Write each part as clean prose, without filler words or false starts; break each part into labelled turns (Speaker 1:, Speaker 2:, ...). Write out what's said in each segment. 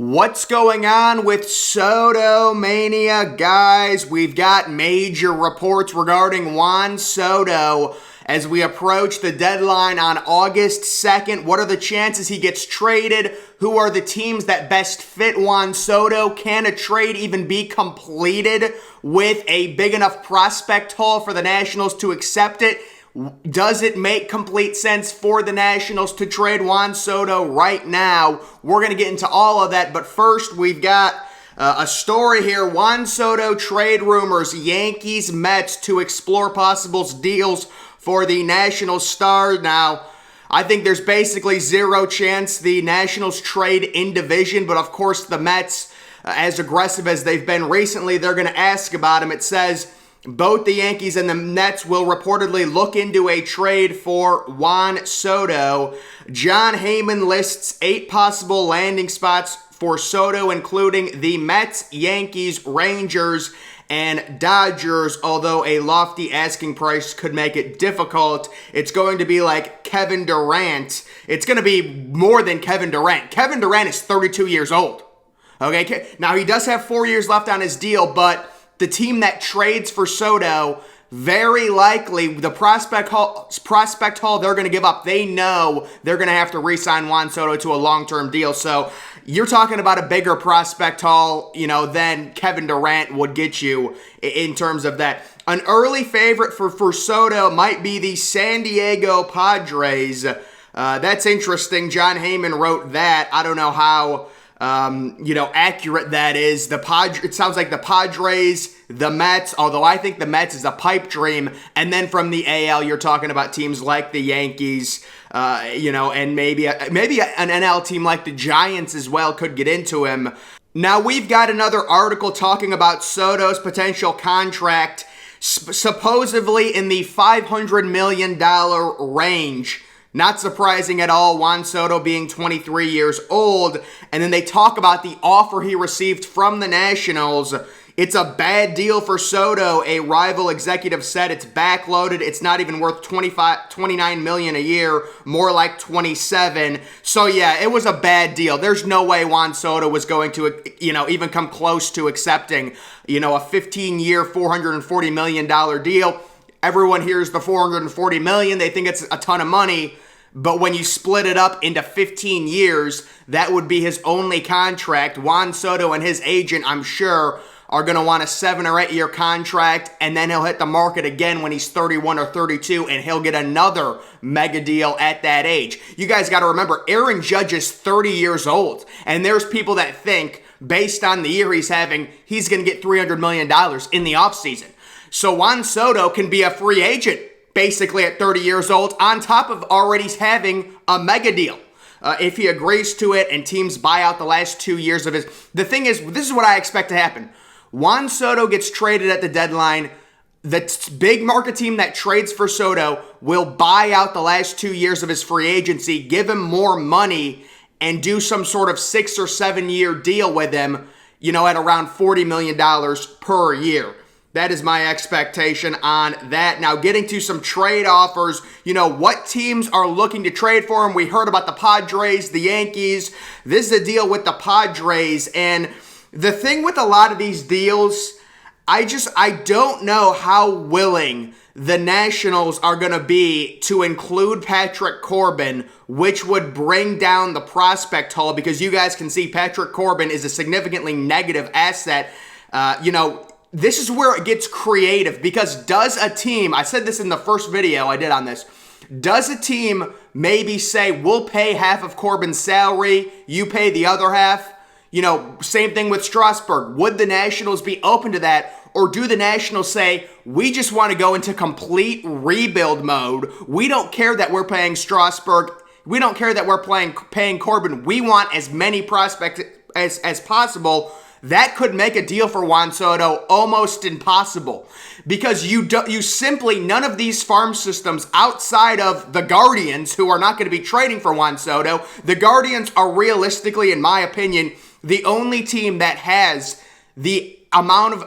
Speaker 1: What's going on with Soto Mania, guys? We've got major reports regarding Juan Soto as we approach the deadline on August 2nd. What are the chances he gets traded? Who are the teams that best fit Juan Soto? Can a trade even be completed with a big enough prospect haul for the Nationals to accept it? Does it make complete sense for the Nationals to trade Juan Soto right now? We're going to get into all of that, but first we've got a story here. Juan Soto trade rumors, Yankees, Mets to explore possible deals for the Nationals star. Now, I think there's basically zero chance the Nationals trade in division, but of course the Mets, as aggressive as they've been recently, they're going to ask about him. It says both the Yankees and the Mets will reportedly look into a trade for Juan Soto. Jon Heyman lists 8 possible landing spots for Soto, including the Mets, Yankees, Rangers, and Dodgers, although a lofty asking price could make it difficult. It's going to be like Kevin Durant. It's going to be more than Kevin Durant. Kevin Durant is 32 years old. Okay, now he does have 4 years left on his deal, but the team that trades for Soto, very likely the prospect haul they're going to give up, they know they're going to have to re-sign Juan Soto to a long-term deal. So you're talking about a bigger prospect haul, than Kevin Durant would get you in terms of that. An early favorite for Soto might be the San Diego Padres. That's interesting. Jon Heyman wrote that. I don't know how accurate that is. It sounds like the Padres, the Mets, although I think the Mets is a pipe dream. And then from the AL, you're talking about teams like the Yankees, and maybe an NL team like the Giants as well could get into him. Now, we've got another article talking about Soto's potential contract, supposedly in the $500 million range. Not surprising at all, Juan Soto being 23 years old. And then they talk about the offer he received from the Nationals. It's a bad deal for Soto, a rival executive said. It's backloaded. It's not even worth $29 million a year, more like 27. So yeah, it was a bad deal. There's no way Juan Soto was going to, even come close to accepting, a 15-year, $440 million deal. Everyone hears the $440 million. They think it's a ton of money. But when you split it up into 15 years, that would be his only contract. Juan Soto and his agent, I'm sure, are going to want a 7 or 8 year contract. And then he'll hit the market again when he's 31 or 32. And he'll get another mega deal at that age. You guys got to remember, Aaron Judge is 30 years old. And there's people that think, based on the year he's having, he's going to get $300 million in the offseason. So Juan Soto can be a free agent basically at 30 years old on top of already having a mega deal. If he agrees to it and teams buy out the last 2 years of his... The thing is, this is what I expect to happen. Juan Soto gets traded at the deadline. The big market team that trades for Soto will buy out the last 2 years of his free agency, give him more money, and do some sort of 6 or 7 year deal with him, at around $40 million per year. That is my expectation on that. Now, getting to some trade offers, what teams are looking to trade for him? We heard about the Padres, the Yankees. This is a deal with the Padres. And the thing with a lot of these deals, I don't know how willing the Nationals are going to be to include Patrick Corbin, which would bring down the prospect haul, because you guys can see Patrick Corbin is a significantly negative asset. This is where it gets creative, because does a team, I said this in the first video I did on this, does a team maybe say, we'll pay half of Corbin's salary, you pay the other half? Same thing with Strasburg. Would the Nationals be open to that? Or do the Nationals say, we just want to go into complete rebuild mode. We don't care that we're paying Strasburg. We don't care that we're paying Corbin. We want as many prospects as possible. That could make a deal for Juan Soto almost impossible, because you simply, none of these farm systems outside of the Guardians, who are not going to be trading for Juan Soto, the Guardians are realistically, in my opinion, the only team that has the amount of,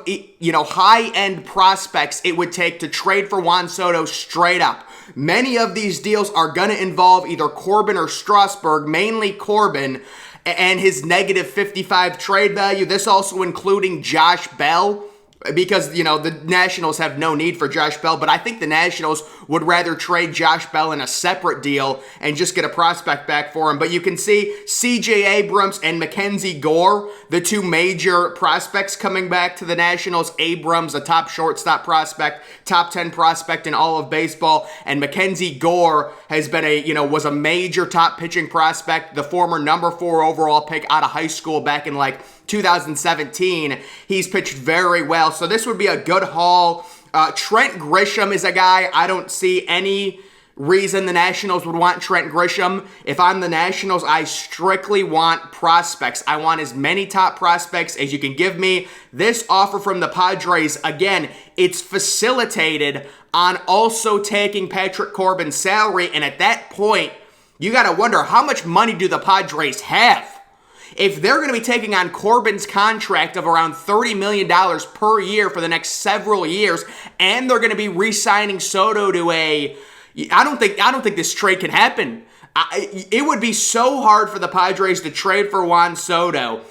Speaker 1: high-end prospects it would take to trade for Juan Soto straight up. Many of these deals are going to involve either Corbin or Strasburg, mainly Corbin. and his negative 55 trade value. This also including Josh Bell, because, the Nationals have no need for Josh Bell, but I think the Nationals would rather trade Josh Bell in a separate deal and just get a prospect back for him. But you can see C.J. Abrams and Mackenzie Gore, the two major prospects coming back to the Nationals. Abrams, a top shortstop prospect, top 10 prospect in all of baseball, and Mackenzie Gore has been was a major top pitching prospect, the former number 4 overall pick out of high school back in 2017. He's pitched very well, so this would be a good haul. Trent Grisham is a guy I don't see any reason the Nationals would want Trent Grisham. If I'm the Nationals, I strictly want prospects. I want as many top prospects as you can give me. This offer from the Padres, again, it's facilitated on also taking Patrick Corbin's salary, and at that point, you got to wonder, how much money do the Padres have? If they're going to be taking on Corbin's contract of around $30 million per year for the next several years, and they're going to be re-signing Soto to I don't think this trade can happen. It would be so hard for the Padres to trade for Juan Soto.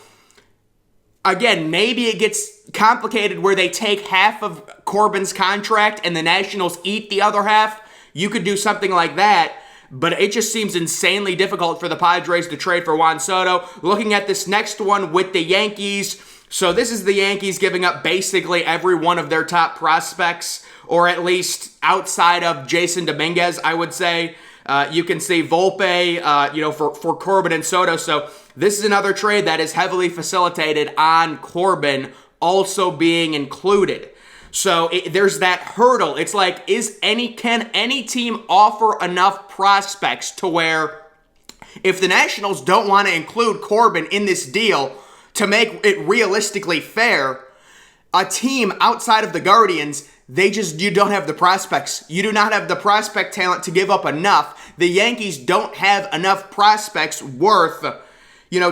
Speaker 1: Again, maybe it gets complicated where they take half of Corbin's contract and the Nationals eat the other half. You could do something like that. But it just seems insanely difficult for the Padres to trade for Juan Soto. Looking at this next one with the Yankees. So this is the Yankees giving up basically every one of their top prospects, or at least outside of Jason Dominguez, I would say. You can see Volpe, for Corbin and Soto. So this is another trade that is heavily facilitated on Corbin also being included. So there's that hurdle. It's like, can any team offer enough prospects to where if the Nationals don't want to include Corbin in this deal to make it realistically fair, a team outside of the Guardians, you don't have the prospects. You do not have the prospect talent to give up enough. The Yankees don't have enough prospects worth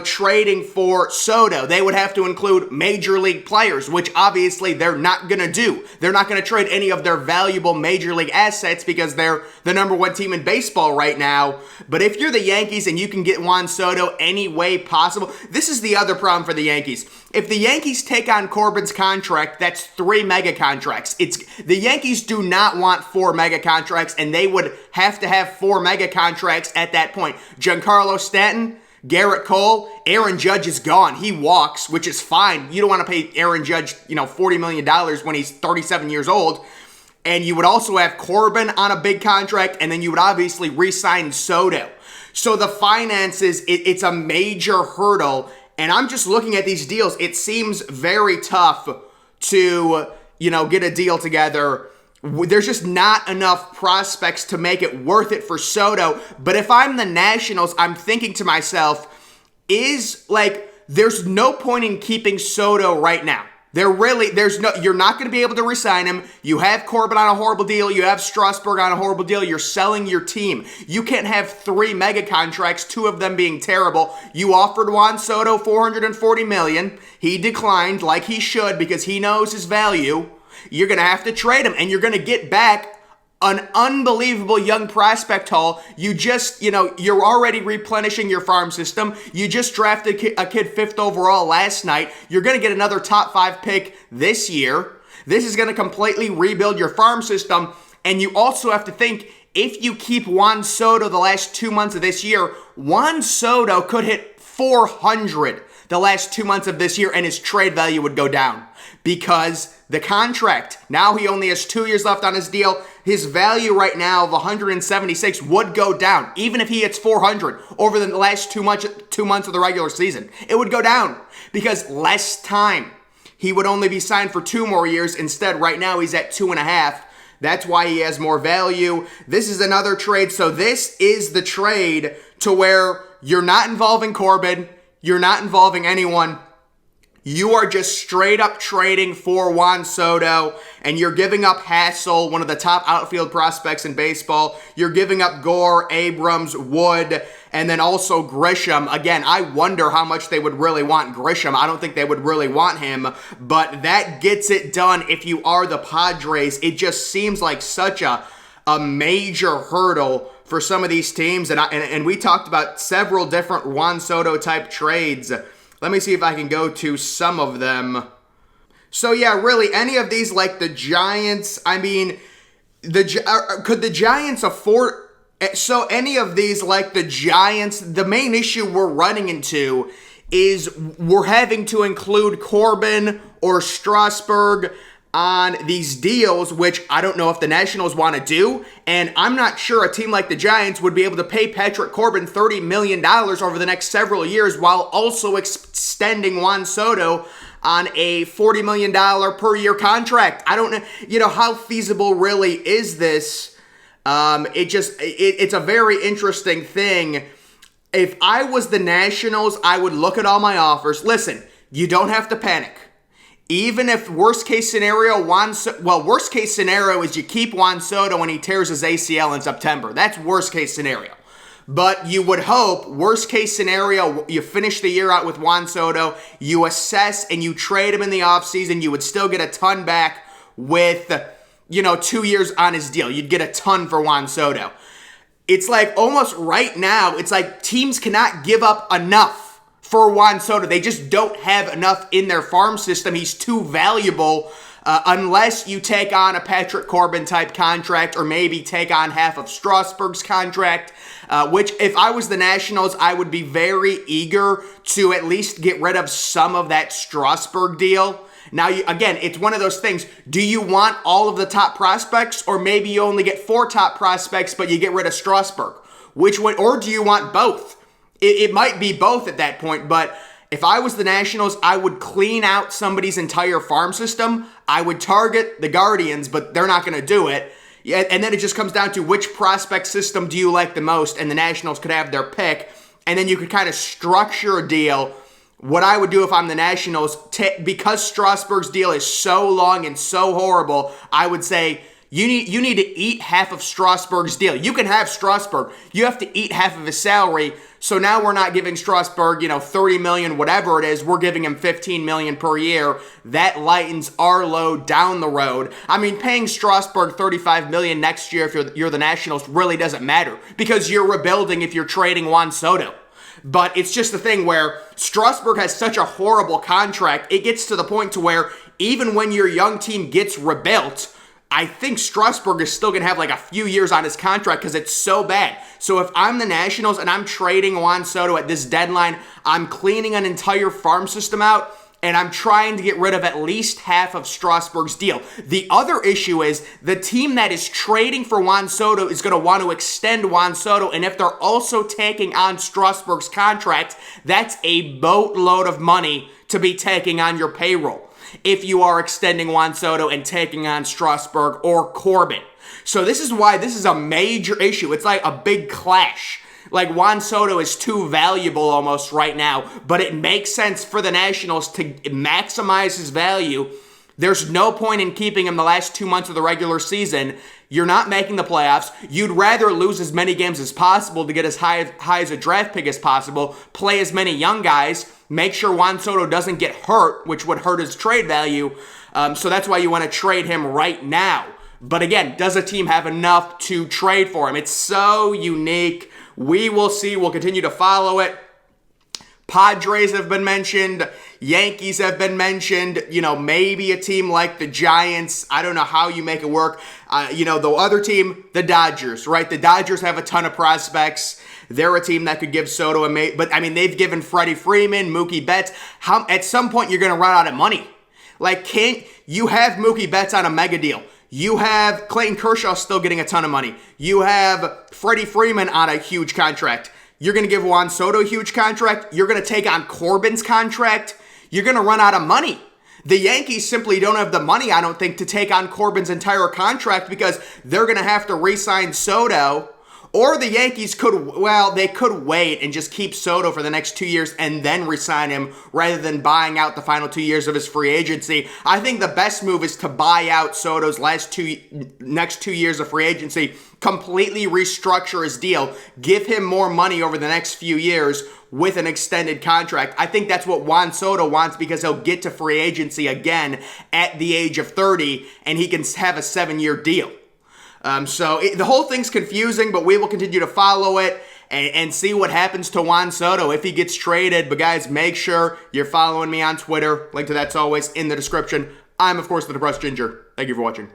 Speaker 1: trading for Soto. They would have to include major league players, which obviously they're not going to do. They're not going to trade any of their valuable major league assets because they're the number 1 team in baseball right now. But if you're the Yankees and you can get Juan Soto any way possible, this is the other problem for the Yankees. If the Yankees take on Corbin's contract, that's 3 mega contracts. The Yankees do not want 4 mega contracts, and they would have to have 4 mega contracts at that point. Giancarlo Stanton, Garrett Cole, Aaron Judge is gone. He walks, which is fine. You don't want to pay Aaron Judge, $40 million when he's 37 years old. And you would also have Corbin on a big contract, and then you would obviously re-sign Soto. So the finances, it's a major hurdle. And I'm just looking at these deals. It seems very tough to, get a deal together. There's just not enough prospects to make it worth it for Soto. But if I'm the Nationals, I'm thinking to myself, there's no point in keeping Soto right now. You're not going to be able to re-sign him. You have Corbin on a horrible deal. You have Strasburg on a horrible deal. You're selling your team. You can't have 3 mega contracts, 2 of them being terrible. You offered Juan Soto $440 million. He declined like he should because he knows his value. You're going to have to trade him, and you're going to get back an unbelievable young prospect haul. You just, you're already replenishing your farm system. You just drafted a kid 5th overall last night. You're going to get another top 5 pick this year. This is going to completely rebuild your farm system. And you also have to think, if you keep Juan Soto the last 2 months of this year, Juan Soto could hit 400 the last 2 months of this year, and his trade value would go down because the contract, now he only has 2 years left on his deal. His value right now of 176 would go down. Even if he hits 400 over the last 2 months of the regular season, it would go down because less time. He would only be signed for 2 more years. Instead, right now he's at 2.5. That's why he has more value. This is another trade. So this is the trade to where you're not involving Corbin. You're not involving anyone. You are just straight up trading for Juan Soto, and you're giving up Hassel, one of the top outfield prospects in baseball. You're giving up Gore, Abrams, Wood, and then also Grisham. Again, I wonder how much they would really want Grisham. I don't think they would really want him, but that gets it done if you are the Padres. It just seems like such a major hurdle for some of these teams, and we talked about several different Juan Soto type trades. Let me see if I can go to some of them. So yeah, really, any of these, like the Giants, I mean, could the Giants afford? So any of these, like the Giants, the main issue we're running into is we're having to include Corbin or Strasburg on these deals, which I don't know if the Nationals want to do, and I'm not sure a team like the Giants would be able to pay Patrick Corbin $30 million over the next several years while also extending Juan Soto on a $40 million per year contract. I don't know, how feasible really is this? It's a very interesting thing. If I was the Nationals, I would look at all my offers. Listen, you don't have to panic. Even if worst case scenario, worst case scenario is you keep Juan Soto when he tears his ACL in September. That's worst case scenario. But you would hope, worst case scenario, you finish the year out with Juan Soto, you assess and you trade him in the offseason, you would still get a ton back with, 2 years on his deal. You'd get a ton for Juan Soto. It's like almost right now, it's like teams cannot give up enough for Juan Soto. They just don't have enough in their farm system. He's too valuable unless you take on a Patrick Corbin type contract or maybe take on half of Strasburg's contract, which if I was the Nationals, I would be very eager to at least get rid of some of that Strasburg deal. Now, again, it's one of those things. Do you want all of the top prospects, or maybe you only get 4 top prospects, but you get rid of Strasburg? Or do you want both? It might be both at that point, but if I was the Nationals, I would clean out somebody's entire farm system. I would target the Guardians, but they're not going to do it. Yeah, and then it just comes down to which prospect system do you like the most, and the Nationals could have their pick, and then you could kind of structure a deal. What I would do if I'm the Nationals, because Strasburg's deal is so long and so horrible, I would say, you need to eat half of Strasburg's deal. You can have Strasburg. You have to eat half of his salary. So now we're not giving Strasburg, $30 million, whatever it is. We're giving him $15 million per year. That lightens our load down the road. I mean, paying Strasburg $35 million next year if you're the Nationals really doesn't matter because you're rebuilding if you're trading Juan Soto. But it's just the thing where Strasburg has such a horrible contract. It gets to the point to where even when your young team gets rebuilt, I think Strasburg is still going to have like a few years on his contract because it's so bad. So if I'm the Nationals and I'm trading Juan Soto at this deadline, I'm cleaning an entire farm system out and I'm trying to get rid of at least half of Strasburg's deal. The other issue is the team that is trading for Juan Soto is going to want to extend Juan Soto, and if they're also taking on Strasburg's contract, that's a boatload of money to be taking on your payroll if you are extending Juan Soto and taking on Strasburg or Corbin. So this is why this is a major issue. It's like a big clash. Like Juan Soto is too valuable almost right now, but it makes sense for the Nationals to maximize his value. There's no point in keeping him the last 2 months of the regular season. You're not making the playoffs. You'd rather lose as many games as possible to get as high as a draft pick as possible, play as many young guys, make sure Juan Soto doesn't get hurt, which would hurt his trade value. So that's why you want to trade him right now. But again, does a team have enough to trade for him? It's so unique. We will see. We'll continue to follow it. Padres have been mentioned. Yankees have been mentioned. Maybe a team like the Giants. I don't know how you make it work. The other team, the Dodgers, right? The Dodgers have a ton of prospects. They're a team that could give Soto but they've given Freddie Freeman, Mookie Betts. At some point, you're going to run out of money. Like, can't you have Mookie Betts on a mega deal? You have Clayton Kershaw still getting a ton of money. You have Freddie Freeman on a huge contract. You're going to give Juan Soto a huge contract. You're going to take on Corbin's contract. You're going to run out of money. The Yankees simply don't have the money, I don't think, to take on Corbin's entire contract because they're going to have to re-sign Soto. Or the Yankees could wait and just keep Soto for the next 2 years and then re-sign him rather than buying out the final 2 years of his free agency. I think the best move is to buy out Soto's next 2 years of free agency, completely restructure his deal, give him more money over the next few years with an extended contract. I think that's what Juan Soto wants because he'll get to free agency again at the age of 30 and he can have a 7-year deal. The whole thing's confusing, but we will continue to follow it and see what happens to Juan Soto if he gets traded. But guys, make sure you're following me on Twitter. Link to that's always in the description. I'm, of course, the Depressed Ginger. Thank you for watching.